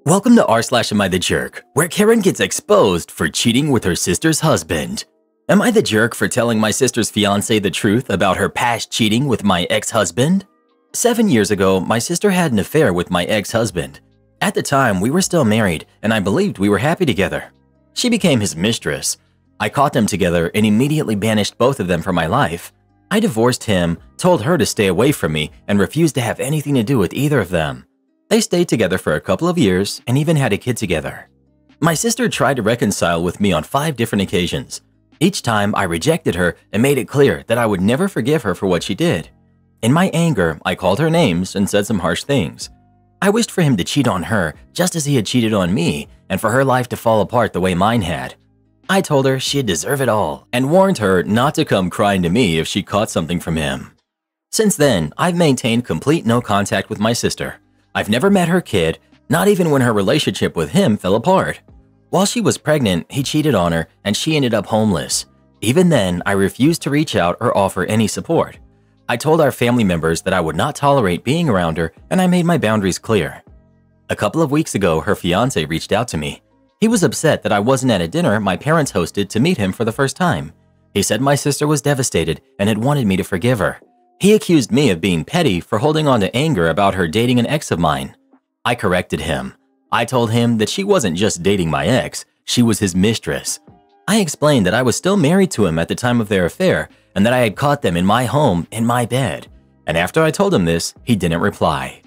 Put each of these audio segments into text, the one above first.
Welcome to r/Am I the Jerk, where Karen gets exposed for cheating with her sister's husband. Am I the jerk for telling my sister's fiance the truth about her past cheating with my ex-husband? 7 years ago, my sister had an affair with my ex-husband. At the time, we were still married, and I believed we were happy together. She became his mistress. I caught them together and immediately banished both of them from my life. I divorced him, told her to stay away from me, and refused to have anything to do with either of them. They stayed together for a couple of years and even had a kid together. My sister tried to reconcile with me on 5 different occasions. Each time, I rejected her and made it clear that I would never forgive her for what she did. In my anger, I called her names and said some harsh things. I wished for him to cheat on her just as he had cheated on me and for her life to fall apart the way mine had. I told her she'd deserve it all and warned her not to come crying to me if she caught something from him. Since then, I've maintained complete no contact with my sister. I've never met her kid, not even when her relationship with him fell apart. While she was pregnant, he cheated on her and she ended up homeless. Even then, I refused to reach out or offer any support. I told our family members that I would not tolerate being around her and I made my boundaries clear. A couple of weeks ago, her fiance reached out to me. He was upset that I wasn't at a dinner my parents hosted to meet him for the first time. He said my sister was devastated and had wanted me to forgive her. He accused me of being petty for holding on to anger about her dating an ex of mine. I corrected him. I told him that she wasn't just dating my ex, she was his mistress. I explained that I was still married to him at the time of their affair and that I had caught them in my home, in my bed. And after I told him this, he didn't reply.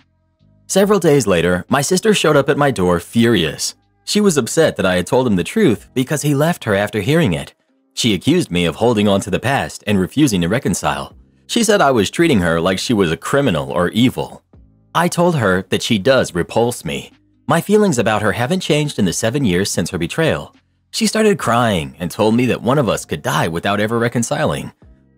Several days later, my sister showed up at my door furious. She was upset that I had told him the truth because he left her after hearing it. She accused me of holding on to the past and refusing to reconcile. She said I was treating her like she was a criminal or evil. I told her that she does repulse me. My feelings about her haven't changed in the 7 years since her betrayal. She started crying and told me that one of us could die without ever reconciling.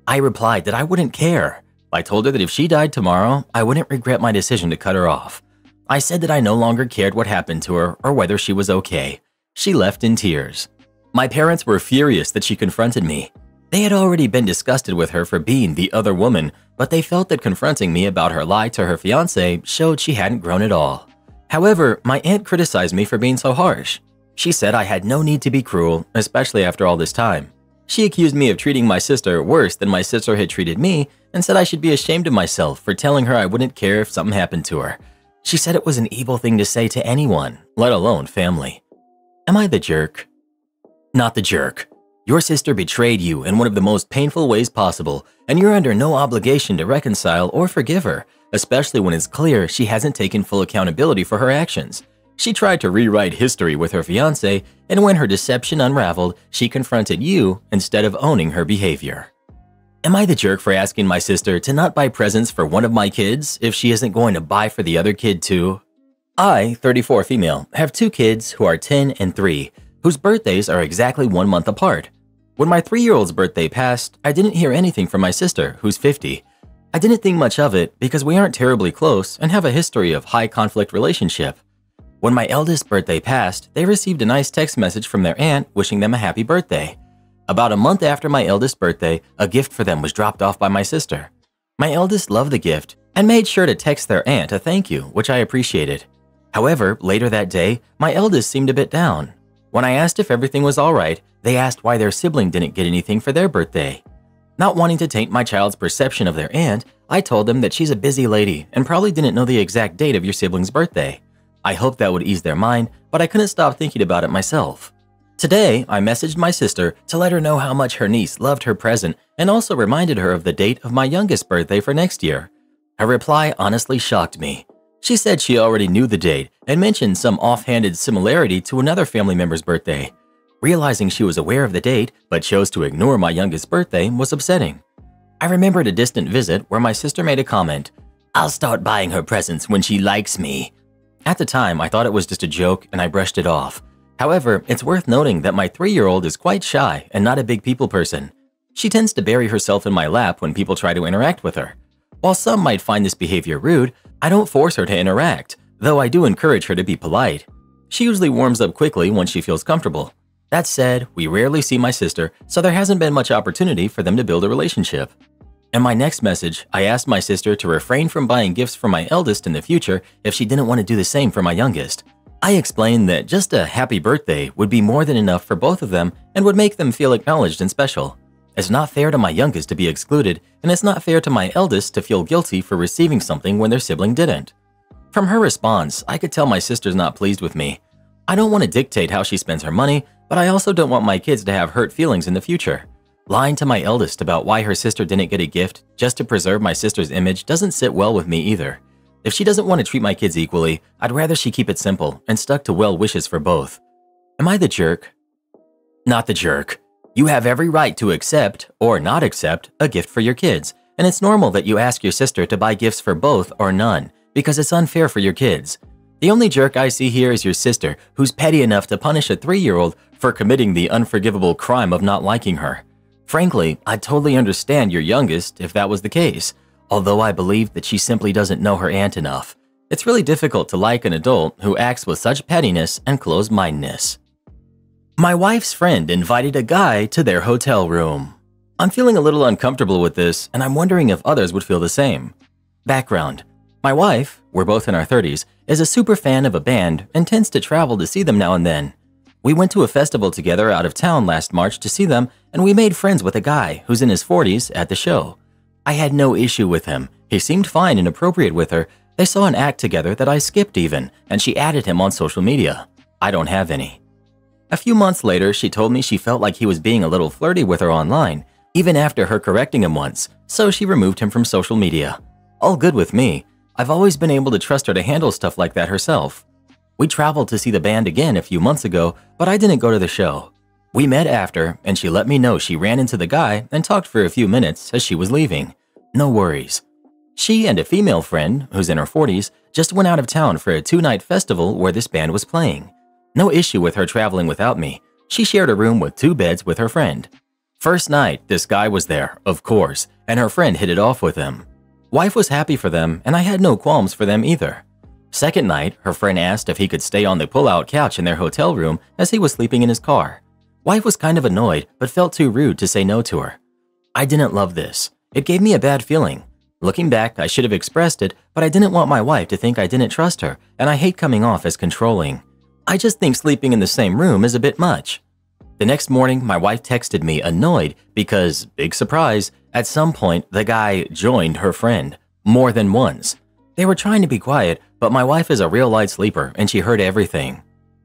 I replied that I wouldn't care. I told her that if she died tomorrow, I wouldn't regret my decision to cut her off. I said that I no longer cared what happened to her or whether she was okay. She left in tears. My parents were furious that she confronted me. They had already been disgusted with her for being the other woman, but they felt that confronting me about her lie to her fiance showed she hadn't grown at all. However, my aunt criticized me for being so harsh. She said I had no need to be cruel, especially after all this time. She accused me of treating my sister worse than my sister had treated me and said I should be ashamed of myself for telling her I wouldn't care if something happened to her. She said it was an evil thing to say to anyone, let alone family. Am I the jerk? Not the jerk. Your sister betrayed you in one of the most painful ways possible, and you're under no obligation to reconcile or forgive her, especially when it's clear she hasn't taken full accountability for her actions. She tried to rewrite history with her fiance, and when her deception unraveled, she confronted you instead of owning her behavior. Am I the jerk for asking my sister to not buy presents for one of my kids if she isn't going to buy for the other kid too? I, 34 female, have 2 kids who are 10 and 3, whose birthdays are exactly 1 month apart. When my 3-year-old's birthday passed, I didn't hear anything from my sister, who's 50. I didn't think much of it because we aren't terribly close and have a history of high conflict relationship. When my eldest's birthday passed, they received a nice text message from their aunt wishing them a happy birthday. About a month after my eldest's birthday, a gift for them was dropped off by my sister. My eldest loved the gift and made sure to text their aunt a thank you, which I appreciated. However, later that day, my eldest seemed a bit down. When I asked if everything was all right, they asked why their sibling didn't get anything for their birthday. Not wanting to taint my child's perception of their aunt, I told them that she's a busy lady and probably didn't know the exact date of your sibling's birthday. I hoped that would ease their mind, but I couldn't stop thinking about it myself. Today, I messaged my sister to let her know how much her niece loved her present and also reminded her of the date of my youngest birthday for next year. Her reply honestly shocked me. She said she already knew the date and mentioned some offhanded similarity to another family member's birthday. Realizing she was aware of the date but chose to ignore my youngest birthday was upsetting. I remembered a distant visit where my sister made a comment, "I'll start buying her presents when she likes me." At the time, I thought it was just a joke and I brushed it off. However, it's worth noting that my 3-year-old is quite shy and not a big people person. She tends to bury herself in my lap when people try to interact with her. While some might find this behavior rude, I don't force her to interact, though I do encourage her to be polite. She usually warms up quickly once she feels comfortable. That said, we rarely see my sister, so there hasn't been much opportunity for them to build a relationship. In my next message, I asked my sister to refrain from buying gifts for my eldest in the future if she didn't want to do the same for my youngest. I explained that just a happy birthday would be more than enough for both of them and would make them feel acknowledged and special. It's not fair to my youngest to be excluded, and it's not fair to my eldest to feel guilty for receiving something when their sibling didn't. From her response, I could tell my sister's not pleased with me. I don't want to dictate how she spends her money, but I also don't want my kids to have hurt feelings in the future. Lying to my eldest about why her sister didn't get a gift just to preserve my sister's image doesn't sit well with me either. If she doesn't want to treat my kids equally, I'd rather she keep it simple and stuck to well wishes for both. Am I the jerk? Not the jerk. You have every right to accept, or not accept, a gift for your kids, and it's normal that you ask your sister to buy gifts for both or none, because it's unfair for your kids. The only jerk I see here is your sister, who's petty enough to punish a 3-year-old for committing the unforgivable crime of not liking her. Frankly, I'd totally understand your youngest if that was the case, although I believe that she simply doesn't know her aunt enough. It's really difficult to like an adult who acts with such pettiness and closed-mindedness. My wife's friend invited a guy to their hotel room. I'm feeling a little uncomfortable with this, and I'm wondering if others would feel the same. Background: my wife, we're both in our 30s, is a super fan of a band and tends to travel to see them now and then. We went to a festival together out of town last March to see them, and we made friends with a guy who's in his 40s at the show. I had no issue with him. He seemed fine and appropriate with her. They saw an act together that I skipped even, and she added him on social media. I don't have any. A few months later, she told me she felt like he was being a little flirty with her online, even after her correcting him once, so she removed him from social media. All good with me. I've always been able to trust her to handle stuff like that herself. We traveled to see the band again a few months ago, but I didn't go to the show. We met after, and she let me know she ran into the guy and talked for a few minutes as she was leaving. No worries. She and a female friend, who's in her 40s, just went out of town for a 2-night festival where this band was playing. No issue with her traveling without me. She shared a room with 2 beds with her friend. First night, this guy was there, of course, and her friend hit it off with him. Wife was happy for them, and I had no qualms for them either. Second night, her friend asked if he could stay on the pull-out couch in their hotel room as he was sleeping in his car. Wife was kind of annoyed, but felt too rude to say no to her. I didn't love this. It gave me a bad feeling. Looking back, I should have expressed it, but I didn't want my wife to think I didn't trust her, and I hate coming off as controlling. I just think sleeping in the same room is a bit much. The next morning, my wife texted me annoyed because, big surprise, at some point the guy joined her friend, more than once. They were trying to be quiet, but my wife is a real light sleeper and she heard everything.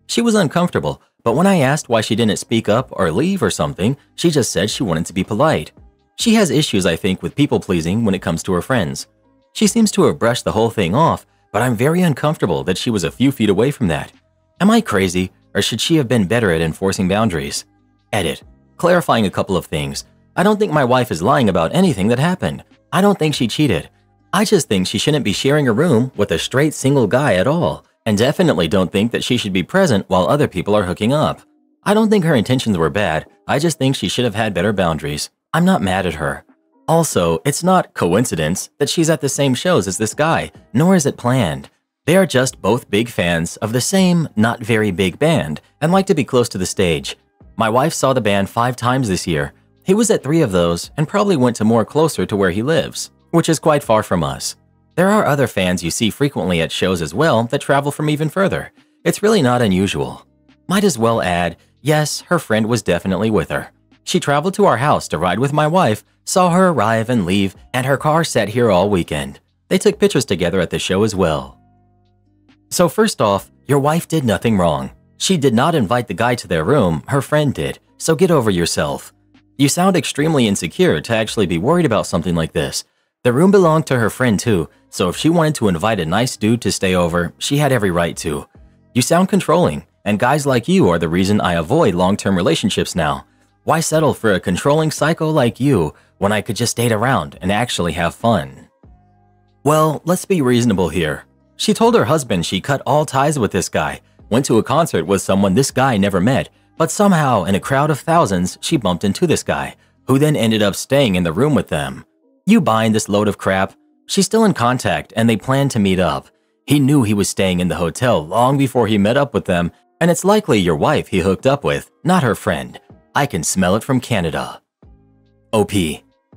She was uncomfortable, but when I asked why she didn't speak up or leave or something, she just said she wanted to be polite. She has issues, I think, with people-pleasing when it comes to her friends. She seems to have brushed the whole thing off, but I'm very uncomfortable that she was a few feet away from that. Am I crazy, or should she have been better at enforcing boundaries? Edit. Clarifying a couple of things. I don't think my wife is lying about anything that happened. I don't think she cheated. I just think she shouldn't be sharing a room with a straight single guy at all, and definitely don't think that she should be present while other people are hooking up. I don't think her intentions were bad. I just think she should have had better boundaries. I'm not mad at her. Also, it's not coincidence that she's at the same shows as this guy, nor is it planned. They are just both big fans of the same, not very big band and like to be close to the stage. My wife saw the band 5 times this year. He was at 3 of those and probably went to more closer to where he lives, which is quite far from us. There are other fans you see frequently at shows as well that travel from even further. It's really not unusual. Might as well add, yes, her friend was definitely with her. She traveled to our house to ride with my wife, saw her arrive and leave, and her car sat here all weekend. They took pictures together at the show as well. So first off, your wife did nothing wrong. She did not invite the guy to their room, her friend did, so get over yourself. You sound extremely insecure to actually be worried about something like this. The room belonged to her friend too, so if she wanted to invite a nice dude to stay over, she had every right to. You sound controlling, and guys like you are the reason I avoid long-term relationships now. Why settle for a controlling psycho like you when I could just date around and actually have fun? Well, let's be reasonable here. She told her husband she cut all ties with this guy, went to a concert with someone this guy never met, but somehow in a crowd of thousands she bumped into this guy, who then ended up staying in the room with them. You buying this load of crap? She's still in contact and they plan to meet up. He knew he was staying in the hotel long before he met up with them, and it's likely your wife he hooked up with, not her friend. I can smell it from Canada. OP.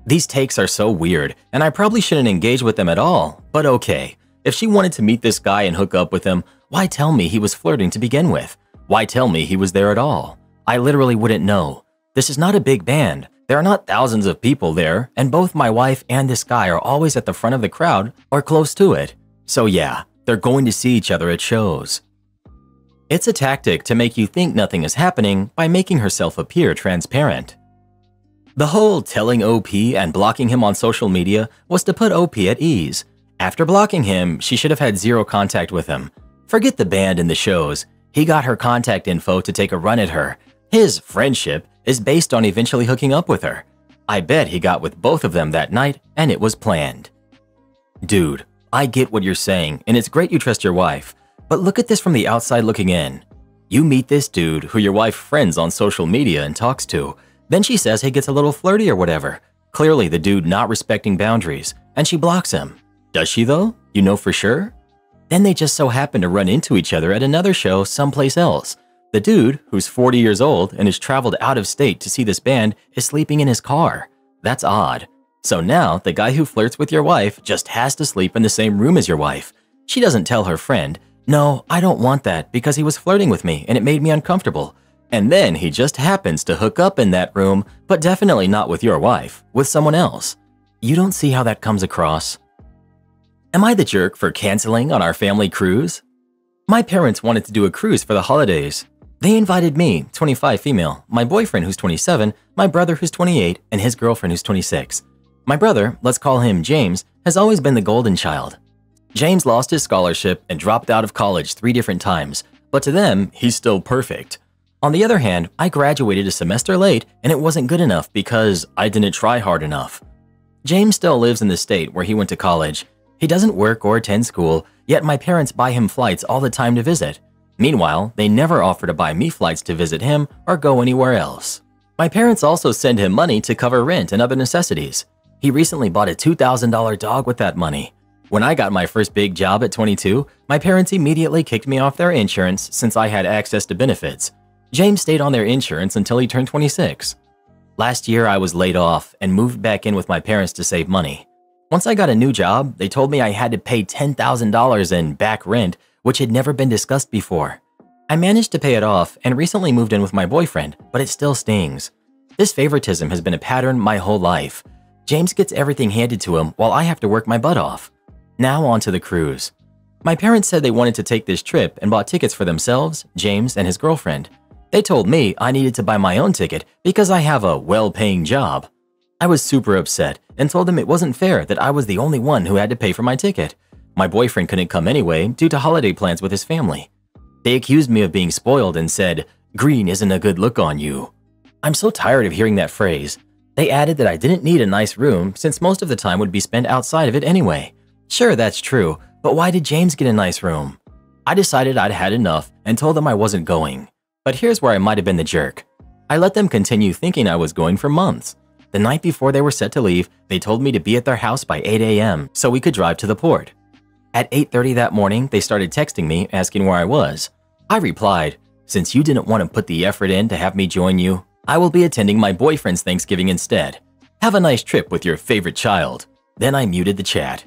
These takes are so weird, and I probably shouldn't engage with them at all, but okay. If she wanted to meet this guy and hook up with him, Why tell me he was flirting to begin with? Why tell me he was there at all? I literally wouldn't know. This is not a big band. There are not thousands of people there, and both my wife and this guy are always at the front of the crowd or close to it. So yeah, they're going to see each other at shows. It's a tactic to make you think nothing is happening by making herself appear transparent. The whole telling OP and blocking him on social media was to put OP at ease. After blocking him, she should have had zero contact with him. Forget the band and the shows. He got her contact info to take a run at her. His friendship is based on eventually hooking up with her. I bet he got with both of them that night and it was planned. Dude, I get what you're saying and it's great you trust your wife, but look at this from the outside looking in. You meet this dude who your wife friends on social media and talks to. Then she says he gets a little flirty or whatever. Clearly the dude not respecting boundaries, and she blocks him. Does she though? You know for sure? Then they just so happen to run into each other at another show someplace else. The dude, who's 40 years old and has traveled out of state to see this band, is sleeping in his car. That's odd. So now the guy who flirts with your wife just has to sleep in the same room as your wife. She doesn't tell her friend, "No, I don't want that because he was flirting with me and it made me uncomfortable." And then he just happens to hook up in that room, but definitely not with your wife, with someone else. You don't see how that comes across? Am I the jerk for canceling on our family cruise? My parents wanted to do a cruise for the holidays. They invited me, 25 female, my boyfriend who's 27, my brother who's 28, and his girlfriend who's 26. My brother, let's call him James, has always been the golden child. James lost his scholarship and dropped out of college 3 different times, but to them, he's still perfect. On the other hand, I graduated a semester late and it wasn't good enough because I didn't try hard enough. James still lives in the state where he went to college. He doesn't work or attend school, yet my parents buy him flights all the time to visit. Meanwhile, they never offer to buy me flights to visit him or go anywhere else. My parents also send him money to cover rent and other necessities. He recently bought a $2,000 dog with that money. When I got my first big job at 22, my parents immediately kicked me off their insurance since I had access to benefits. James stayed on their insurance until he turned 26. Last year, I was laid off and moved back in with my parents to save money. Once I got a new job, they told me I had to pay $10,000 in back rent, which had never been discussed before. I managed to pay it off and recently moved in with my boyfriend, but it still stings. This favoritism has been a pattern my whole life. James gets everything handed to him while I have to work my butt off. Now on to the cruise. My parents said they wanted to take this trip and bought tickets for themselves, James, and his girlfriend. They told me I needed to buy my own ticket because I have a well-paying job. I was super upset and told them it wasn't fair that I was the only one who had to pay for my ticket. My boyfriend couldn't come anyway due to holiday plans with his family. They accused me of being spoiled and said, "Green isn't a good look on you." I'm so tired of hearing that phrase. They added that I didn't need a nice room since most of the time would be spent outside of it anyway. Sure, that's true, but why did James get a nice room? I decided I'd had enough and told them I wasn't going. But here's where I might have been the jerk. I let them continue thinking I was going for months. The night before they were set to leave, they told me to be at their house by 8 a.m. so we could drive to the port. At 8:30 that morning, they started texting me asking where I was. I replied, "Since you didn't want to put the effort in to have me join you, I will be attending my boyfriend's Thanksgiving instead. Have a nice trip with your favorite child." Then I muted the chat.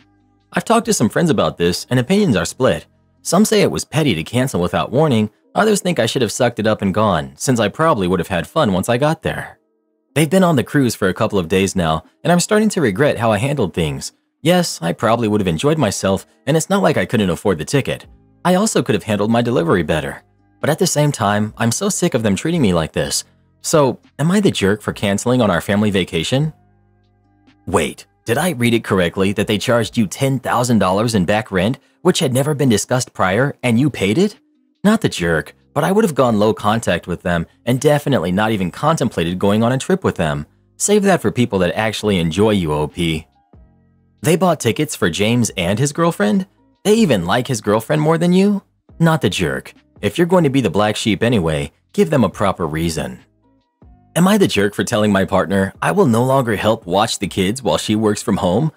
I've talked to some friends about this and opinions are split. Some say it was petty to cancel without warning. Others think I should have sucked it up and gone, since I probably would have had fun once I got there. They've been on the cruise for a couple of days now, and I'm starting to regret how I handled things. Yes, I probably would have enjoyed myself, and it's not like I couldn't afford the ticket. I also could have handled my delivery better. But at the same time, I'm so sick of them treating me like this. So, am I the jerk for canceling on our family vacation? Wait, did I read it correctly that they charged you $10,000 in back rent, which had never been discussed prior, and you paid it? Not the jerk, but I would have gone low contact with them and definitely not even contemplated going on a trip with them. Save that for people that actually enjoy you, OP. They bought tickets for James and his girlfriend? They even like his girlfriend more than you? Not the jerk. If you're going to be the black sheep anyway, give them a proper reason. Am I the jerk for telling my partner I will no longer help watch the kids while she works from home?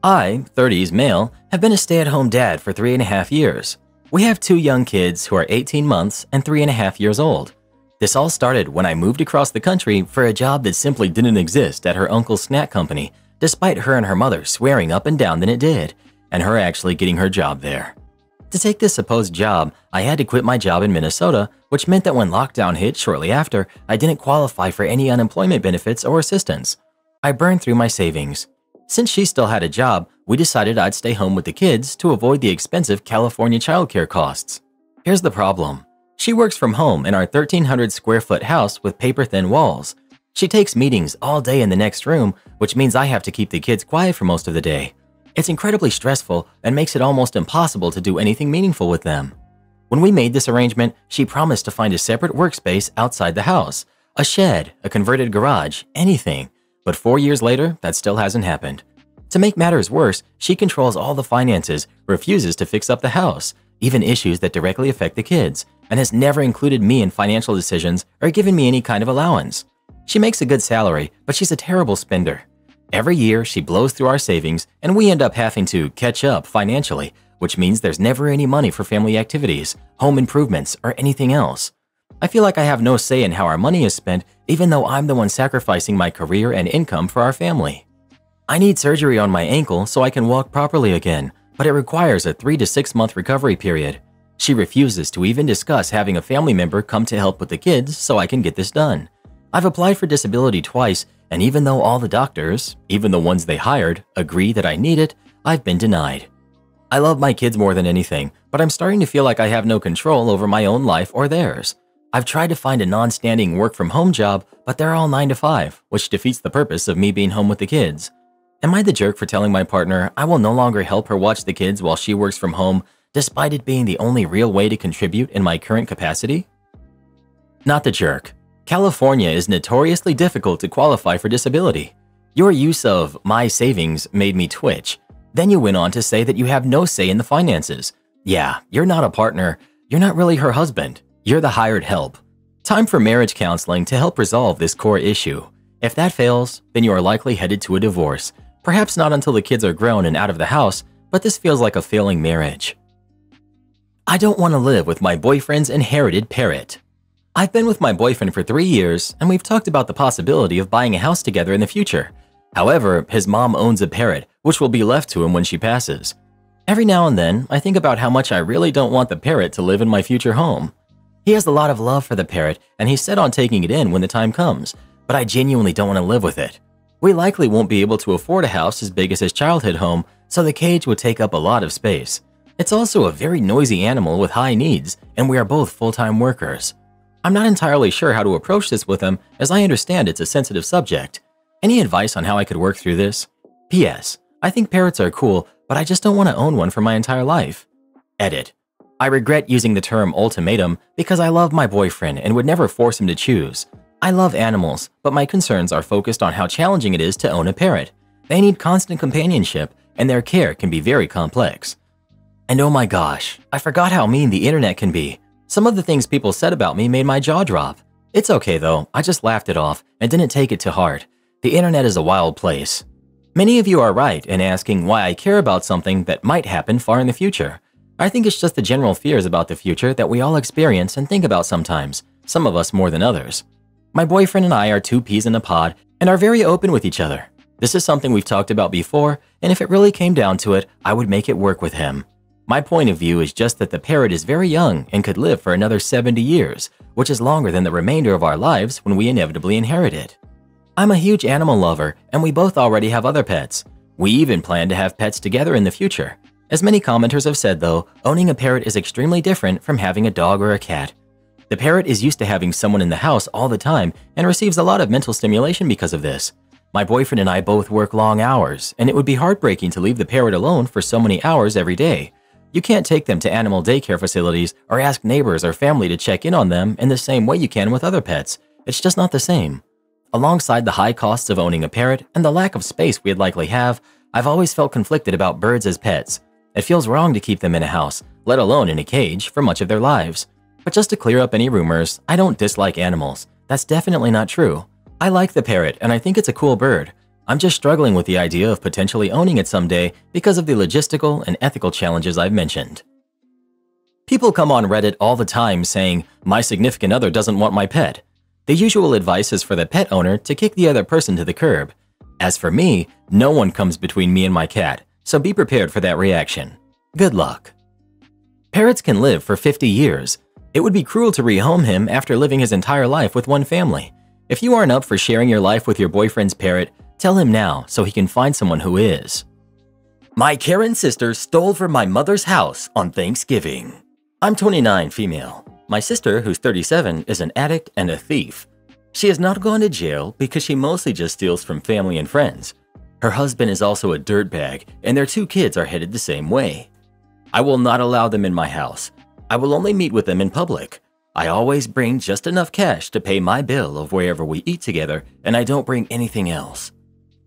I, 30s male, have been a stay-at-home dad for 3.5 years. We have 2 young kids who are 18 months and 3.5 years old. This all started when I moved across the country for a job that simply didn't exist at her uncle's snack company, despite her and her mother swearing up and down that it did, and her actually getting her job there. To take this supposed job, I had to quit my job in Minnesota, which meant that when lockdown hit shortly after, I didn't qualify for any unemployment benefits or assistance. I burned through my savings. Since she still had a job, we decided I'd stay home with the kids to avoid the expensive California childcare costs. Here's the problem. She works from home in our 1,300 square foot house with paper-thin walls. She takes meetings all day in the next room, which means I have to keep the kids quiet for most of the day. It's incredibly stressful and makes it almost impossible to do anything meaningful with them. When we made this arrangement, she promised to find a separate workspace outside the house, a shed, a converted garage, anything. But 4 years later, that still hasn't happened. To make matters worse, she controls all the finances, refuses to fix up the house, even issues that directly affect the kids, and has never included me in financial decisions or given me any kind of allowance. She makes a good salary, but she's a terrible spender. Every year, she blows through our savings, and we end up having to catch up financially, which means there's never any money for family activities, home improvements, or anything else. I feel like I have no say in how our money is spent, even though I'm the one sacrificing my career and income for our family. I need surgery on my ankle so I can walk properly again, but it requires a 3 to 6 month recovery period. She refuses to even discuss having a family member come to help with the kids so I can get this done. I've applied for disability twice, and even though all the doctors, even the ones they hired, agree that I need it, I've been denied. I love my kids more than anything, but I'm starting to feel like I have no control over my own life or theirs. I've tried to find a non-standing work-from-home job, but they're all 9 to 5, which defeats the purpose of me being home with the kids. Am I the jerk for telling my partner I will no longer help her watch the kids while she works from home, despite it being the only real way to contribute in my current capacity? Not the jerk. California is notoriously difficult to qualify for disability. Your use of my savings made me twitch. Then you went on to say that you have no say in the finances. Yeah, you're not a partner. You're not really her husband. You're the hired help. Time for marriage counseling to help resolve this core issue. If that fails, then you are likely headed to a divorce. Perhaps not until the kids are grown and out of the house, but this feels like a failing marriage. I don't want to live with my boyfriend's inherited parrot. I've been with my boyfriend for 3 years, and we've talked about the possibility of buying a house together in the future. However, his mom owns a parrot, which will be left to him when she passes. Every now and then, I think about how much I really don't want the parrot to live in my future home. He has a lot of love for the parrot, and he's set on taking it in when the time comes, but I genuinely don't want to live with it. We likely won't be able to afford a house as big as his childhood home, so the cage would take up a lot of space. It's also a very noisy animal with high needs, and we are both full-time workers. I'm not entirely sure how to approach this with him, as I understand it's a sensitive subject. Any advice on how I could work through this? P.S. I think parrots are cool, but I just don't want to own one for my entire life. Edit. I regret using the term ultimatum because I love my boyfriend and would never force him to choose. I love animals, but my concerns are focused on how challenging it is to own a parrot. They need constant companionship, and their care can be very complex. And oh my gosh, I forgot how mean the internet can be. Some of the things people said about me made my jaw drop. It's okay though, I just laughed it off and didn't take it to heart. The internet is a wild place. Many of you are right in asking why I care about something that might happen far in the future. I think it's just the general fears about the future that we all experience and think about sometimes, some of us more than others. My boyfriend and I are 2 peas in a pod and are very open with each other. This is something we've talked about before, and if it really came down to it, I would make it work with him. My point of view is just that the parrot is very young and could live for another 70 years, which is longer than the remainder of our lives when we inevitably inherit it. I'm a huge animal lover, and we both already have other pets. We even plan to have pets together in the future. As many commenters have said though, owning a parrot is extremely different from having a dog or a cat. The parrot is used to having someone in the house all the time and receives a lot of mental stimulation because of this. My boyfriend and I both work long hours, and it would be heartbreaking to leave the parrot alone for so many hours every day. You can't take them to animal daycare facilities or ask neighbors or family to check in on them in the same way you can with other pets. It's just not the same. Alongside the high costs of owning a parrot and the lack of space we'd likely have, I've always felt conflicted about birds as pets. It feels wrong to keep them in a house, let alone in a cage, for much of their lives. But just to clear up any rumors, I don't dislike animals. That's definitely not true. I like the parrot and I think it's a cool bird. I'm just struggling with the idea of potentially owning it someday because of the logistical and ethical challenges I've mentioned. People come on Reddit all the time saying, "My significant other doesn't want my pet." The usual advice is for the pet owner to kick the other person to the curb. As for me, no one comes between me and my cat, so be prepared for that reaction. Good luck. Parrots can live for 50 years. It would be cruel to rehome him after living his entire life with one family. If you aren't up for sharing your life with your boyfriend's parrot, tell him now so he can find someone who is. My Karen sister stole from my mother's house on Thanksgiving. I'm 29, female. My sister, who's 37, is an addict and a thief. She has not gone to jail because she mostly just steals from family and friends. Her husband is also a dirtbag, and their 2 kids are headed the same way. I will not allow them in my house. I will only meet with them in public. I always bring just enough cash to pay my bill of wherever we eat together, and I don't bring anything else.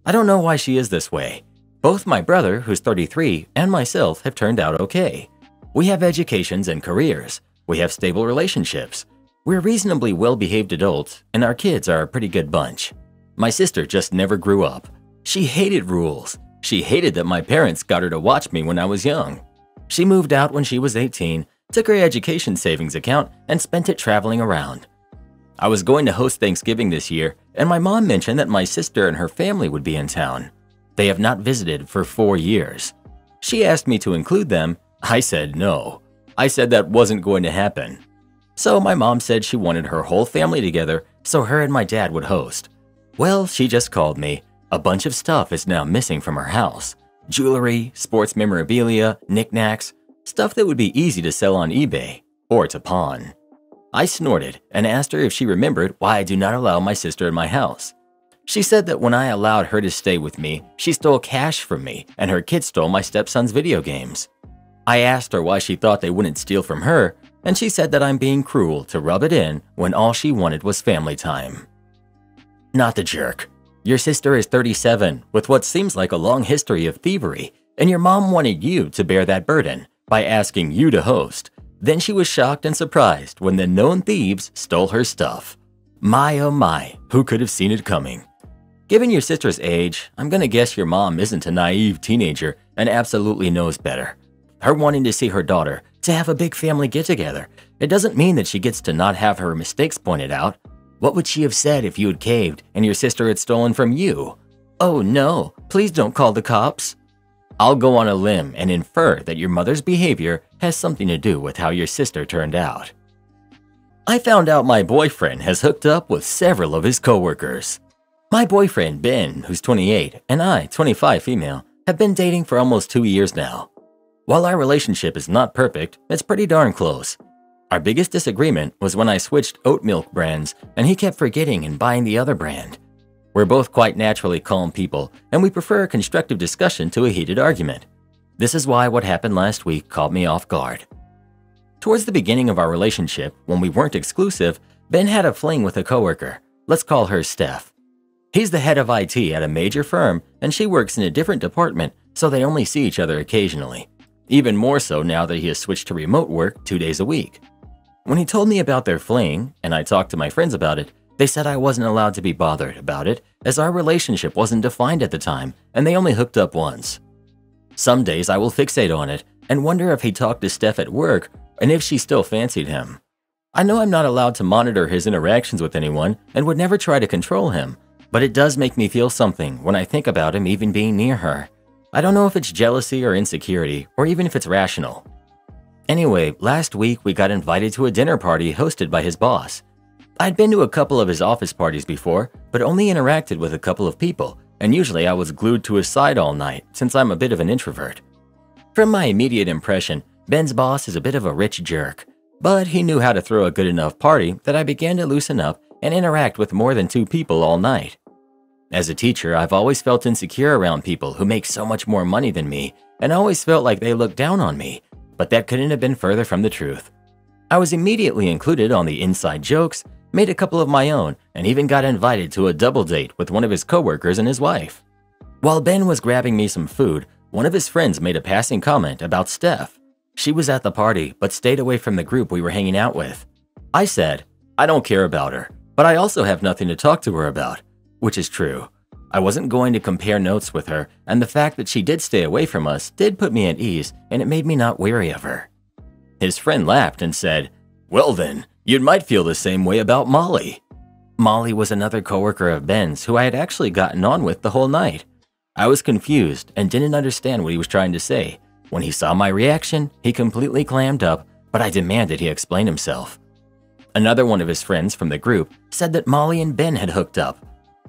I don't know why she is this way. Both my brother, who's 33, and myself have turned out okay. We have educations and careers. We have stable relationships. We're reasonably well-behaved adults, and our kids are a pretty good bunch. My sister just never grew up. She hated rules. She hated that my parents got her to watch me when I was young. She moved out when she was 18, took her education savings account, and spent it traveling around. I was going to host Thanksgiving this year, and my mom mentioned that my sister and her family would be in town. They have not visited for 4 years. She asked me to include them. I said no. I said that wasn't going to happen. So my mom said she wanted her whole family together so her and my dad would host. Well, she just called me. A bunch of stuff is now missing from her house. Jewelry, sports memorabilia, knickknacks, stuff that would be easy to sell on eBay or to pawn. I snorted and asked her if she remembered why I do not allow my sister in my house. She said that when I allowed her to stay with me, she stole cash from me and her kids stole my stepson's video games. I asked her why she thought they wouldn't steal from her, and she said that I'm being cruel to rub it in when all she wanted was family time. Not the jerk. Your sister is 37 with what seems like a long history of thievery, and your mom wanted you to bear that burden by asking you to host. Then she was shocked and surprised when the known thieves stole her stuff. My oh my, who could have seen it coming? Given your sister's age, I'm gonna guess your mom isn't a naive teenager and absolutely knows better. Her wanting to see her daughter, to have a big family get-together, it doesn't mean that she gets to not have her mistakes pointed out. What would she have said if you had caved and your sister had stolen from you? Oh no, please don't call the cops. I'll go on a limb and infer that your mother's behavior has something to do with how your sister turned out. I found out my boyfriend has hooked up with several of his coworkers. My boyfriend, Ben, who's 28, and I, 25 female, have been dating for almost 2 years now. While our relationship is not perfect, it's pretty darn close. Our biggest disagreement was when I switched oat milk brands and he kept forgetting and buying the other brand. We're both quite naturally calm people, and we prefer a constructive discussion to a heated argument. This is why what happened last week caught me off guard. Towards the beginning of our relationship, when we weren't exclusive, Ben had a fling with a coworker. Let's call her Steph. He's the head of IT at a major firm, and she works in a different department, so they only see each other occasionally. Even more so now that he has switched to remote work 2 days a week. When he told me about their fling, and I talked to my friends about it, they said I wasn't allowed to be bothered about it, as our relationship wasn't defined at the time, and they only hooked up once. Some days I will fixate on it and wonder if he talked to Steph at work and if she still fancied him. I know I'm not allowed to monitor his interactions with anyone and would never try to control him, but it does make me feel something when I think about him even being near her. I don't know if it's jealousy or insecurity, or even if it's rational. Anyway, last week we got invited to a dinner party hosted by his boss. I'd been to a couple of his office parties before, but only interacted with a couple of people, and usually I was glued to his side all night since I'm a bit of an introvert. From my immediate impression, Ben's boss is a bit of a rich jerk, but he knew how to throw a good enough party that I began to loosen up and interact with more than 2 people all night. As a teacher, I've always felt insecure around people who make so much more money than me, and always felt like they looked down on me, but that couldn't have been further from the truth. I was immediately included on the inside jokes, made a couple of my own, and even got invited to a double date with one of his coworkers and his wife. While Ben was grabbing me some food, one of his friends made a passing comment about Steph. She was at the party, but stayed away from the group we were hanging out with. I said, I don't care about her, but I also have nothing to talk to her about, which is true. I wasn't going to compare notes with her, and the fact that she did stay away from us did put me at ease, and it made me not wary of her. His friend laughed and said, well then, you might feel the same way about Molly. Molly was another coworker of Ben's who I had actually gotten on with the whole night. I was confused and didn't understand what he was trying to say, When he saw my reaction, he completely clammed up, but I demanded he explain himself. Another one of his friends from the group said that Molly and Ben had hooked up.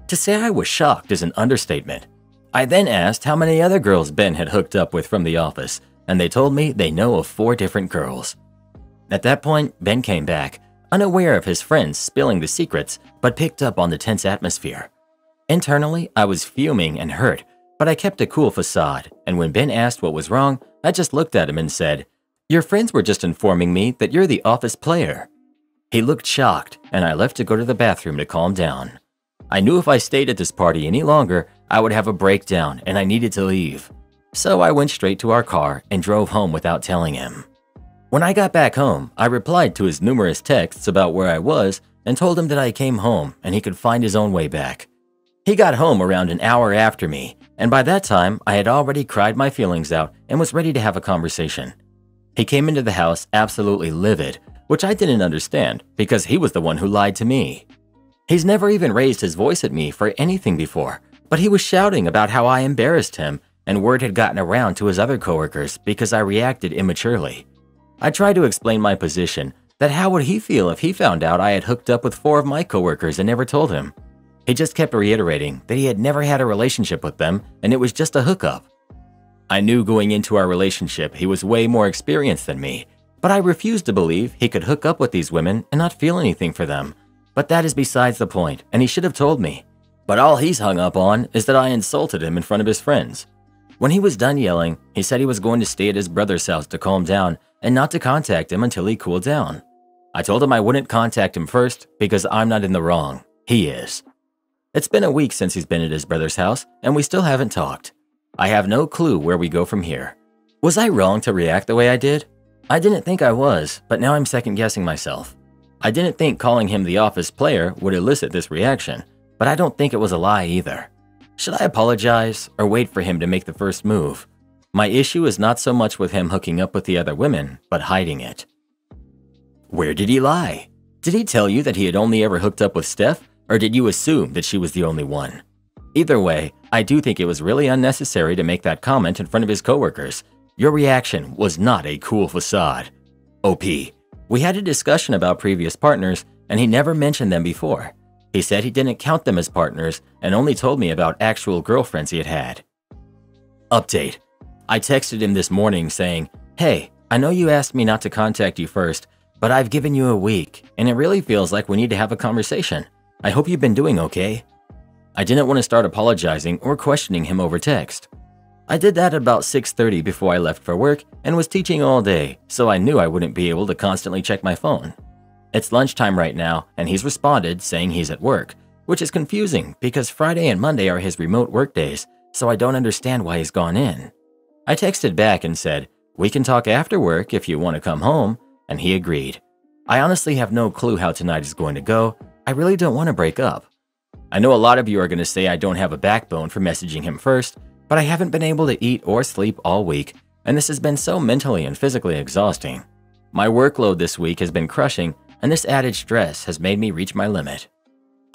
To say I was shocked is an understatement. I then asked how many other girls Ben had hooked up with from the office, and they told me they know of 4 different girls. At that point, Ben came back, unaware of his friends spilling the secrets, but picked up on the tense atmosphere. Internally, I was fuming and hurt, but I kept a cool facade, and when Ben asked what was wrong, I just looked at him and said, "Your friends were just informing me that you're the office player." He looked shocked, and I left to go to the bathroom to calm down. I knew if I stayed at this party any longer, I would have a breakdown and I needed to leave. So I went straight to our car and drove home without telling him. When I got back home, I replied to his numerous texts about where I was and told him that I came home and he could find his own way back. He got home around an hour after me, and by that time, I had already cried my feelings out and was ready to have a conversation. He came into the house absolutely livid, which I didn't understand because he was the one who lied to me. He's never even raised his voice at me for anything before, but he was shouting about how I embarrassed him, and word had gotten around to his other coworkers because I reacted immaturely. I tried to explain my position, that how would he feel if he found out I had hooked up with 4 of my coworkers and never told him. He just kept reiterating that he had never had a relationship with them and it was just a hookup. I knew going into our relationship he was way more experienced than me, but I refused to believe he could hook up with these women and not feel anything for them. But that is besides the point, and he should have told me. But all he's hung up on is that I insulted him in front of his friends. When he was done yelling, he said he was going to stay at his brother's house to calm down and not to contact him until he cooled down. I told him I wouldn't contact him first because I'm not in the wrong. He is. It's been a week since he's been at his brother's house, and we still haven't talked. I have no clue where we go from here. Was I wrong to react the way I did? I didn't think I was, but now I'm second-guessing myself. I didn't think calling him the office player would elicit this reaction, but I don't think it was a lie either. Should I apologize or wait for him to make the first move? My issue is not so much with him hooking up with the other women, but hiding it. Where did he lie? Did he tell you that he had only ever hooked up with Steph, or did you assume that she was the only one? Either way, I do think it was really unnecessary to make that comment in front of his coworkers. Your reaction was not a cool facade. OP, we had a discussion about previous partners, and he never mentioned them before. He said he didn't count them as partners and only told me about actual girlfriends he had had. Update. I texted him this morning saying, "Hey, I know you asked me not to contact you first, but I've given you a week, and it really feels like we need to have a conversation. I hope you've been doing okay." I didn't want to start apologizing or questioning him over text. I did that at about 6:30 before I left for work and was teaching all day, so I knew I wouldn't be able to constantly check my phone. It's lunchtime right now, and he's responded saying he's at work, which is confusing because Friday and Monday are his remote work days, so I don't understand why he's gone in. I texted back and said, "We can talk after work if you want to come home," and he agreed. I honestly have no clue how tonight is going to go. I really don't want to break up. I know a lot of you are going to say I don't have a backbone for messaging him first, but I haven't been able to eat or sleep all week, and this has been so mentally and physically exhausting. My workload this week has been crushing, and this added stress has made me reach my limit.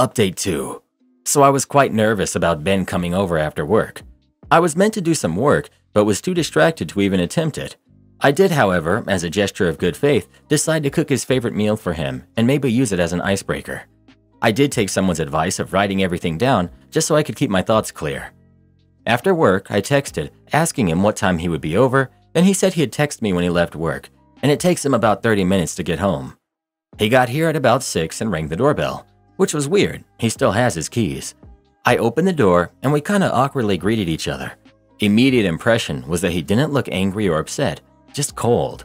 Update 2. So I was quite nervous about Ben coming over after work. I was meant to do some work, but was too distracted to even attempt it. I did, however, as a gesture of good faith, decide to cook his favorite meal for him and maybe use it as an icebreaker. I did take someone's advice of writing everything down just so I could keep my thoughts clear. After work, I texted, asking him what time he would be over, and he said he'd text me when he left work, and it takes him about 30 minutes to get home. He got here at about 6 and rang the doorbell, which was weird. He still has his keys. I opened the door, and we kinda awkwardly greeted each other. Immediate impression was that he didn't look angry or upset, just cold.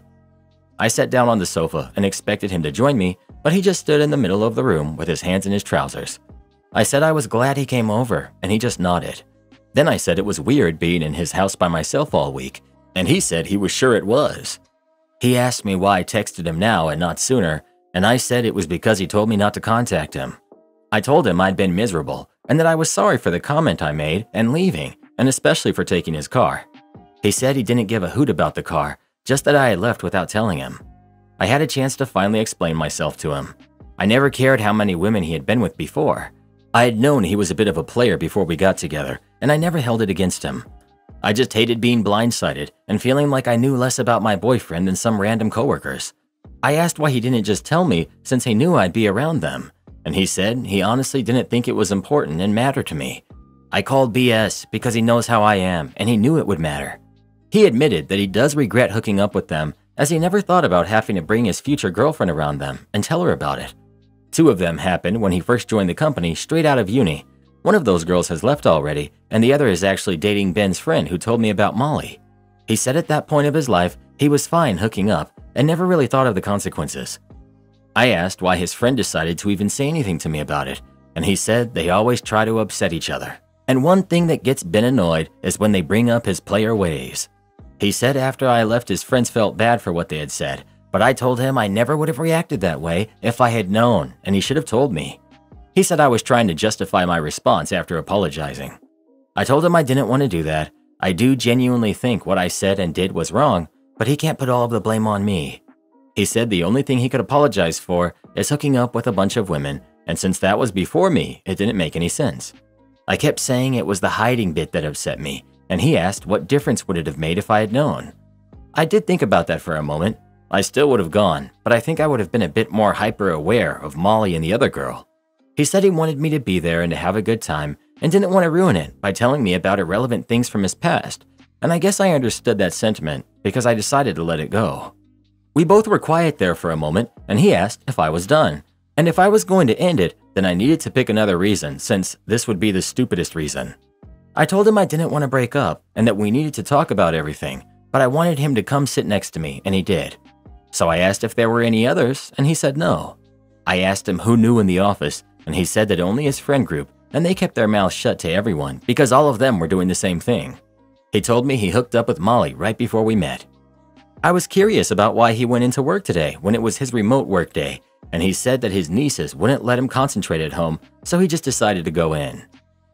I sat down on the sofa and expected him to join me, but he just stood in the middle of the room with his hands in his trousers. I said I was glad he came over, and he just nodded. Then I said it was weird being in his house by myself all week, and he said he was sure it was. He asked me why I texted him now and not sooner, and I said it was because he told me not to contact him. I told him I'd been miserable, and that I was sorry for the comment I made and leaving, and especially for taking his car. He said he didn't give a hoot about the car, just that I had left without telling him. I had a chance to finally explain myself to him. I never cared how many women he had been with before. I had known he was a bit of a player before we got together, and I never held it against him. I just hated being blindsided and feeling like I knew less about my boyfriend than some random coworkers. I asked why he didn't just tell me since he knew I'd be around them, and he said he honestly didn't think it was important and matter to me. I called BS because he knows how I am and he knew it would matter. He admitted that he does regret hooking up with them as he never thought about having to bring his future girlfriend around them and tell her about it. 2 of them happened when he first joined the company straight out of uni. One of those girls has left already, and the other is actually dating Ben's friend who told me about Molly. He said at that point of his life, he was fine hooking up and never really thought of the consequences. I asked why his friend decided to even say anything to me about it, and he said they always try to upset each other. And one thing that gets Ben annoyed is when they bring up his player ways. He said after I left, his friends felt bad for what they had said, but I told him I never would have reacted that way if I had known, and he should have told me. He said I was trying to justify my response after apologizing. I told him I didn't want to do that. I do genuinely think what I said and did was wrong, but he can't put all of the blame on me. He said the only thing he could apologize for is hooking up with a bunch of women, and since that was before me, it didn't make any sense. I kept saying it was the hiding bit that upset me, and he asked what difference would it have made if I had known. I did think about that for a moment. I still would have gone, but I think I would have been a bit more hyper-aware of Molly and the other girl. He said he wanted me to be there and to have a good time and didn't want to ruin it by telling me about irrelevant things from his past, and I guess I understood that sentiment because I decided to let it go. We both were quiet there for a moment, and he asked if I was done, and if I was going to end it, then I needed to pick another reason since this would be the stupidest reason. I told him I didn't want to break up and that we needed to talk about everything, but I wanted him to come sit next to me, and he did. So I asked if there were any others, and he said no. I asked him who knew in the office, and he said that only his friend group, and they kept their mouths shut to everyone because all of them were doing the same thing. He told me he hooked up with Molly right before we met. I was curious about why he went into work today when it was his remote work day, and he said that his nieces wouldn't let him concentrate at home, so he just decided to go in.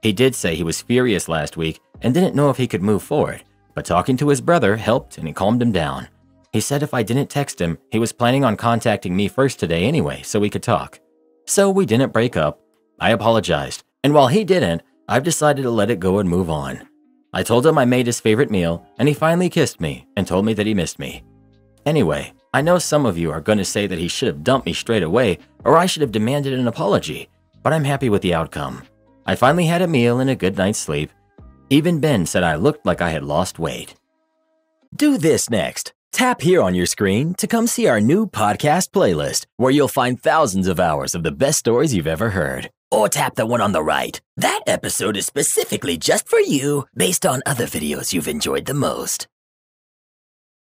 He did say he was furious last week and didn't know if he could move forward, but talking to his brother helped and it calmed him down. He said if I didn't text him, he was planning on contacting me first today anyway so we could talk. So we didn't break up. I apologized, and while he didn't, I've decided to let it go and move on. I told him I made his favorite meal, and he finally kissed me and told me that he missed me. Anyway, I know some of you are going to say that he should have dumped me straight away or I should have demanded an apology, but I'm happy with the outcome. I finally had a meal and a good night's sleep. Even Ben said I looked like I had lost weight. Do this next. Tap here on your screen to come see our new podcast playlist, where you'll find thousands of hours of the best stories you've ever heard. Or tap the one on the right. That episode is specifically just for you, based on other videos you've enjoyed the most.